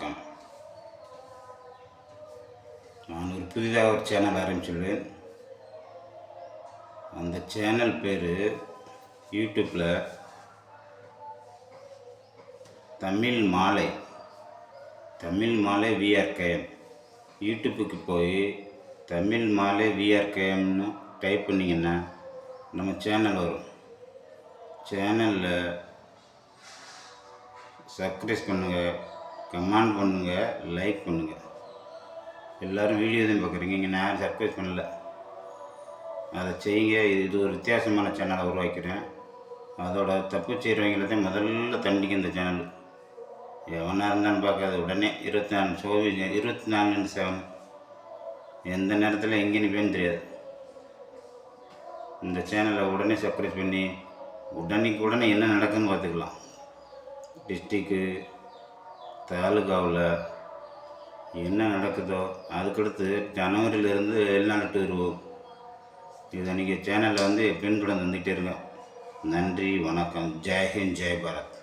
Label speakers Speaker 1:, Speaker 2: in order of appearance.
Speaker 1: வணக்கம். நான் புதிதாக ஒரு சேனல் ஆரம்பிச்சுள்ளேன். அந்த சேனல் பேர் யூடியூப்பில் தமிழ் மாலை விஆர்கேஎம். யூடியூப்புக்கு போய் தமிழ் மாலை விஆர்கேஎம்னு டைப் பண்ணிங்கன்னா நம்ம சேனல் வரும். சேனலில் சப்ஸ்கிரைப் பண்ணுங்கள், கமெண்ட் பண்ணுங்கள், லைக் பண்ணுங்கள். எல்லோரும் வீடியோ தான் பார்க்குறீங்க, இங்கே நான் சப்ஸ்கிரைப் பண்ணல, அதை செய்யுங்க. இது ஒரு வித்தியாசமான சேனலை உருவாக்கிறேன். அதோட தப்பு செய்கிறவங்கள தான் முதல்ல தண்டிக்கும் இந்த சேனல். எவனாக இருந்தாலும் பார்க்காது, உடனே 24/7 எந்த நேரத்தில் எங்கே நிற்பேன்னு தெரியாது. இந்த சேனலை உடனே சப்ஸ்கிரைப் பண்ணி உடனே என்ன நடக்குதுன்னு பார்த்துக்கலாம். டிஸ்ட்ரிக்கு தாலுகாவில் என்ன நடக்குதோ அதுக்கடுத்து ஜனவரியிலேருந்து வெளிநாடு டூர் போகும். இதை நீங்கள் சேனலில் எப்பயும் கூட வந்துக்கிட்டே இருங்க. நன்றி, வணக்கம். ஜெய்ஹிந்த், ஜெய் பாரத்.